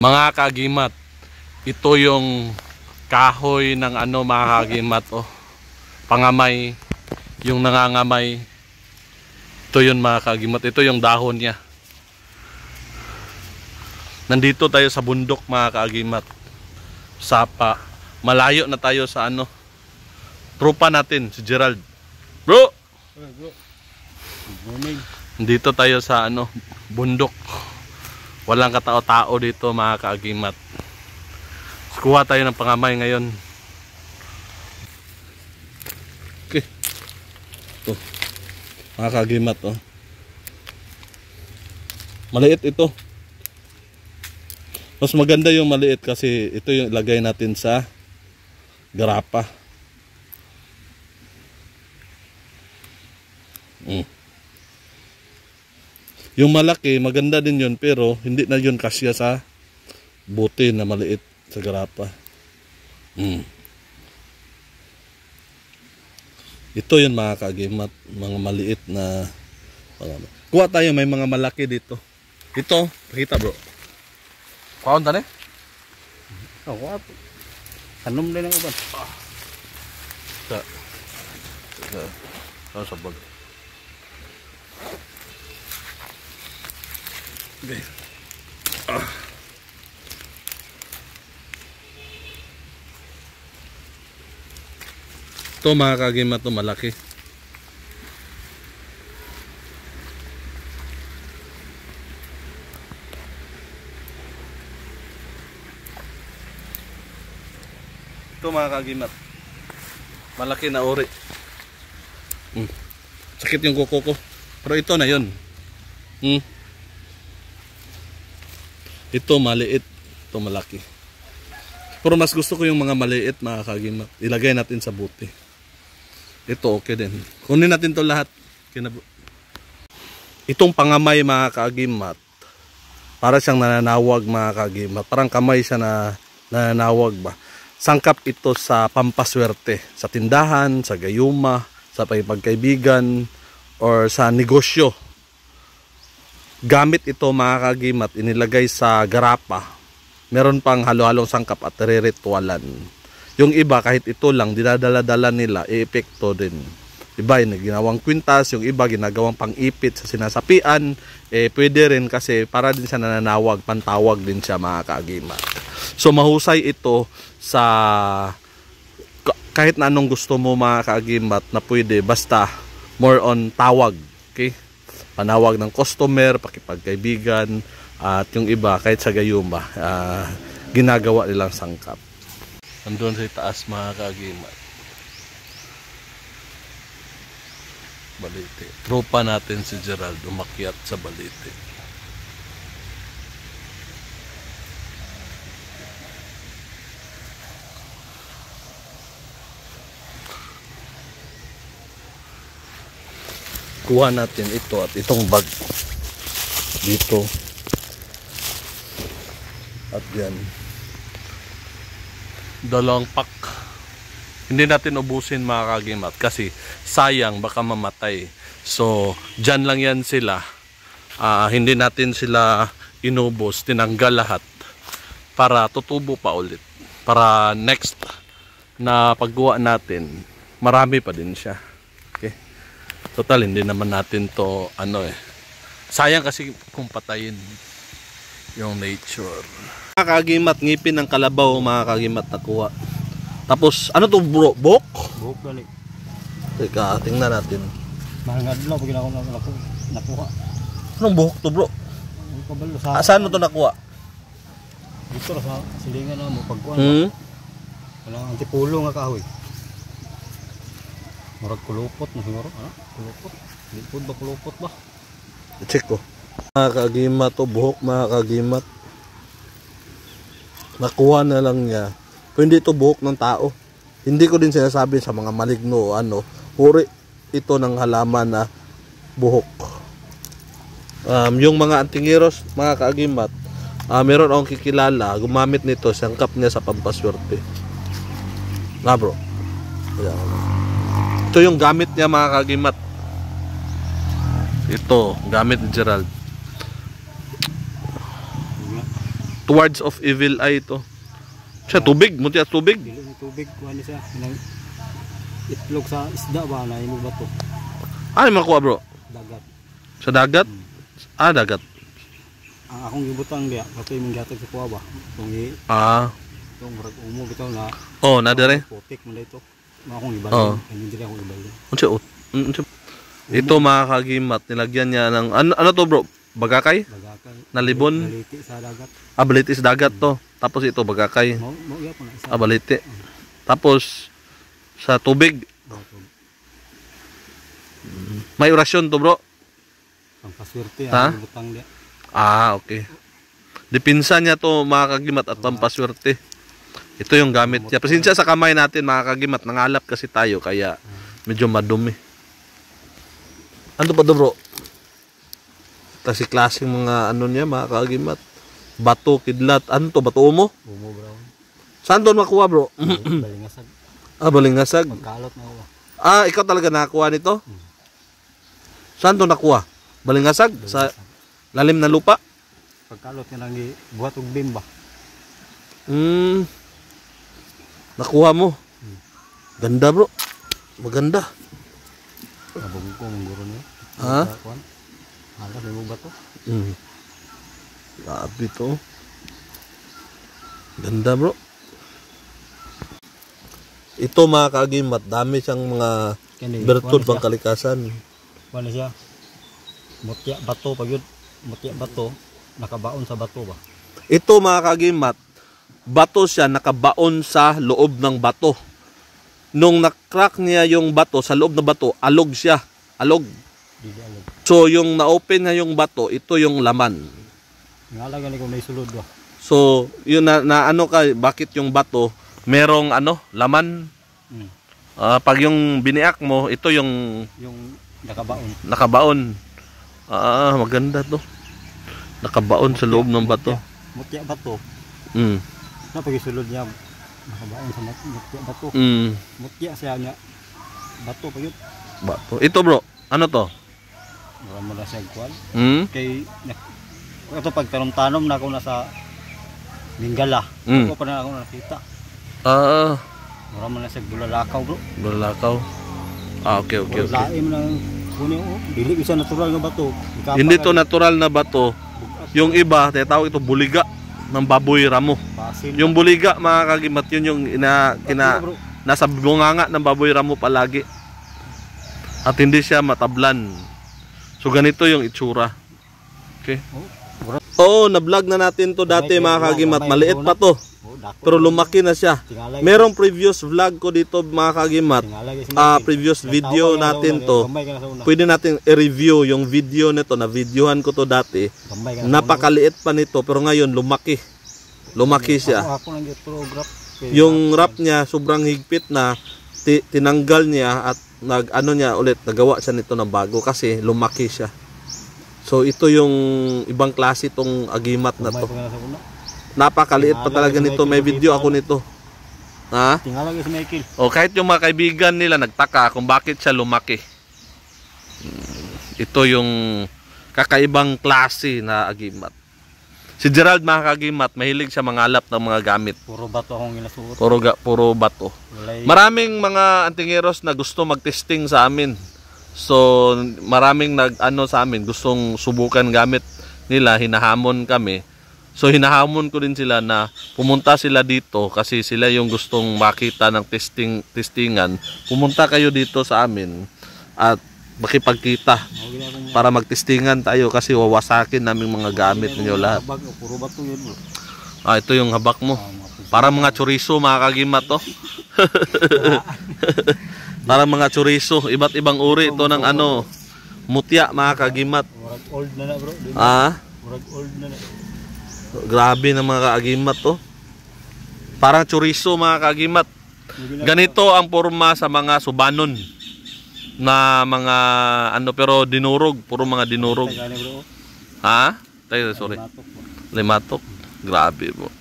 Mga kagimat, ito yung kahoy ng ano mga kagimat, oh. Pangamay, yung nangangamay. Ito yun mga kagimat, ito yung dahon niya. Nandito tayo sa bundok mga kagimat. Sapa. Malayo na tayo sa ano. Tropa natin, si Gerald. Bro! Bro. Good morning. Nandito tayo sa ano, bundok. Walang katao-tao dito mga kaagimat. Kuha tayo ng pangamay ngayon. Okay. Ito. Mga kaagimat, oh. Maliit ito. Mas maganda yung maliit kasi ito yung ilagay natin sa garapa. Yung malaki, maganda din yun, pero hindi na yun kasya sa bote na maliit sa garapa. Ito yun mga kaagimat, mga maliit na kuha tayo, may mga malaki dito. Ito, pakita bro. Kuha na eh? Kuha po. Tanom din ang uban. Sa bag. Okay. Ito mga kagimat, ito malaki. Ito mga kagimat, malaki na uri. Sakit yung kuko ko, pero ito na yun. Ito maliit, ito malaki. Pero mas gusto ko yung mga maliit mga kagimat. Ilagay natin sa bote. Ito okay din. Kunin natin to lahat. Itong pangamay mga kagimat, para siyang nananawag mga kagimat. Parang kamay siya na nananawag ba. Sangkap ito sa pampaswerte. Sa tindahan, sa gayuma, sa pagkaibigan, or sa negosyo. Gamit ito mga kagimat, inilagay sa garapa. Meron pang halo-halong sangkap at re-ritualan. Yung iba kahit ito lang dinadala-dala nila, epekto din. Iba yung ginawang kwintas, yung iba ginagawang pang-ipit sa sinasapian. Pwede rin kasi para din siya nananawag, pantawag din siya mga kagimat. So mahusay ito sa kahit na anong gusto mo mga kagimat na pwede, basta more on tawag. Okay? Panawag ng customer, pakipagkaibigan, at yung iba kahit sa gayuma, ginagawa nilang sangkap. Nandun sa taas mga kagimat. Balite. Tropa natin si Gerald umakyat sa balite. Kuha natin ito at itong bag dito at yan, dalawang pack. Hindi natin ubusin mga kagimat kasi sayang, baka mamatay. So dyan lang yan sila. Hindi natin sila inubos, tinanggal lahat para tutubo pa ulit, para next na paggawa natin marami pa din siya. Okay, total hindi naman natin to sayang kasi kung patayin yung nature. Mga kagimat, ngipin ng kalabaw mga kagimat nakuha. Tapos ano to bro? Buhok? Buhok gali. Teka, tingnan natin. Mahangad lang pag nakuha. Anong buhok to bro? Saan mo to nakuha? Dito sa silingan na mo pagkuha. Walang antipulo nga kahoy. Murag kulupot na siguro. Kulupot. Lipod ba kulupot ba? I-check ko. Mga kagimat to, buhok mga kagimat. Nakuha na lang niya. Pero hindi ito buhok ng tao. Hindi ko din sinasabi sa mga maligno huri ito ng halaman na buhok. Yung mga antingiros, mga kaagimat, meron akong kikilala, gumamit nito, sangkap niya sa pampaswerte. Na bro. Ayan. Ito yung gamit niya mga kaagimat. Ito, gamit ni Gerald. Towards of evil eye ito. Siya tubig, mutya tubig. Dili ni tubig kuan siya. Nang itlog sa isda ba na imong bato. Ay makuha bro. Dagat. Sa dagat? Ah, dagat. Ang akong gibutang diya, kato imong gihatag sa kuha ba. Tong murag umo bitaw na. Oh, na dire. Putik man dito. Akong ibalin. Hindi dili akong ibalin. Unsa? Ito mga kagimat, nilagyan niya ng ano to bro? Bagakay? Bagakay. Nalibon? Baliti sa dagat. Baliti sa dagat to. Tapos ito bagakay. Mo gyapon na isa. Baliti. Tapos sa tubig. May orasyon to bro. Pampaswerte Ha? ang butang diya. Okay. Dipinsa niya to mga kagimat at pampaswerte. Ito yung gamit niya. Pasensya sa kamay natin mga kagimat. Nangalap kasi tayo kaya medyo madumi. Ano pa to bro? Kasi klaseng mga ano niya mga kagimat. Bato, kidlat. Ano to? Bato mo? Umo brown. Saan doon makuha bro? Balingasag. Balingasag. Pagkalot na ako. Ikaw talaga nakakuha nito? Saan doon nakuha? Balingasag? Sa lalim na lupa? Pagkalot nga nang buhat og bimba. Nakuha mo. Ganda bro. Maganda. Nabong ko mong guro niya. Ha? Halos may mong bato. Grabe to. Ganda bro. Ito mga kagimat, dami siyang mga bertud pang kalikasan. Kuan siya. Mutya bato pag yun. Mutya bato nakabaon sa bato ba. Ito mga kagimat, bato siya nakabaon sa loob ng bato. Nung nakrak niya yung bato sa loob ng bato, alog siya. Alog. So yung na-open na yung bato, ito yung laman. Ngalaga ni ko may sulod ba. So yun na ano ka, bakit yung bato merong ano, laman. Pag yung biniak mo, ito yung nakabaon. Nakabaon. Maganda to. Nakabaon sa loob ng bato. Mutya bato. Na pag isulod niya nakabaon sa mutya bato. Mutya siya nga bato pag yun. Bato. Ito bro, ano to? Marami na siya kuan. Kay ito pag tanom na ako na sa Lingala. Ako pa na ako nakita. Marami na siya bulalakaw bro. Bulalakaw. Okay. Laim na kuno. Dili bisa natural nga bato. Hindi to natural na bato. Yung iba, tinatawag ito buliga ng baboy ramo. Yung buliga mga kagimat, yun yung nasa bunganga ng baboy ramo palagi. At hindi siya matablan. So ganito yung itsura. Okay. Oo, na-vlog na natin to dati mga kagimat. Maliit pa to. Pero lumaki na siya. Merong previous vlog ko dito mga kagimat. Previous video natin to. Pwede natin i-review yung video nito. Na-videohan ko to dati. Napakaliit pa nito. Pero ngayon lumaki. Lumaki siya. Yung wrap niya sobrang higpit na. Tinanggal niya at nagawa siya nito ng bago kasi lumaki siya. So ito yung ibang klase tong agimat na to. Napakaliit pa talaga nito. May video ako nito. Ha? Tingala si Michael. Kahit yung mga kaibigan nila nagtaka kung bakit siya lumaki. Ito yung kakaibang klase na agimat. Si Gerald mga kagimat, mahilig siya mangalap ng mga gamit. Puro bato akong ginasuot. Puro bato. Maraming mga antingeros na gusto mag-testing sa amin. So maraming sa amin gustong subukan gamit nila, hinahamon kami. So hinahamon ko din sila na pumunta sila dito kasi sila yung gustong makita ng testingan. Pumunta kayo dito sa amin at makipagkita para magtestingan tayo kasi wawasakin naming mga gamit ninyo lahat. Ito yung habak mo. Para mga chorizo mga kagimat to. Para mga chorizo, iba't ibang uri ito ng mutya mga kagimat. Murag old na na bro. Murag old na na. Grabe na mga kaagimat to. Parang chorizo mga kaagimat. Ganito ang forma sa mga subanon na mga pero dinurog, puro mga dinurog. Ha? Sorry. Limatok. Grabe bro.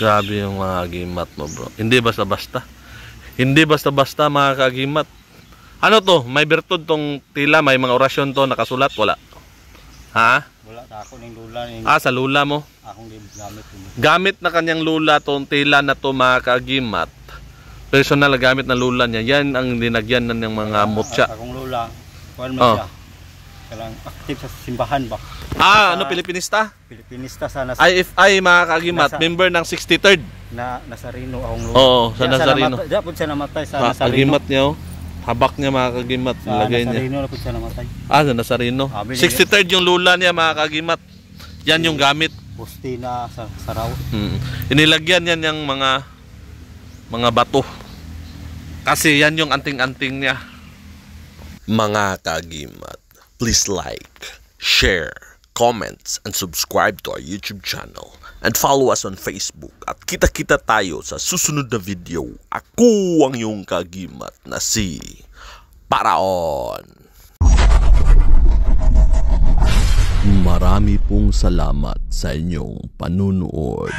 Grabe yung mga agimat mo bro. Hindi basta-basta. Hindi basta-basta mga kaagimat. Ano to? May bertud tong tila, may mga orasyon to nakasulat, wala. Ha? Wala ta ako ning lula ning Sa lula mo. akong gamit ini. Gamit na kanyang lula tong tela na to mga kagimat. Personal na gamit na lula niya. Yan ang linagyan na ng mga mutya. Akong lula, kuan man siya. Kalang active sa simbahan ba? Ano Pilipinista? Pilipinista sana IFI mga kagimat, member ng 63rd. na Nazareno akong lula. Oo, sa Nazareno. Diya pud siya namatay sa Nazareno. Kagimat niya oh. Habak niya mga kagimat. Sa Nilagay niya. Nazareno na pud siya namatay. Sa Nazareno. 63rd yung lula niya mga kagimat. Yan yung gamit. Poste na sa saraw. Inilagyan yan yung mga bato. Kasi yan yung anting-anting niya. Mga kagimat, please like, share, comments, and subscribe to our YouTube channel. And follow us on Facebook. At kita-kita tayo sa susunod na video. Ako ang iyong kagimat na si Paraon. Marami pong salamat sa inyong panunood.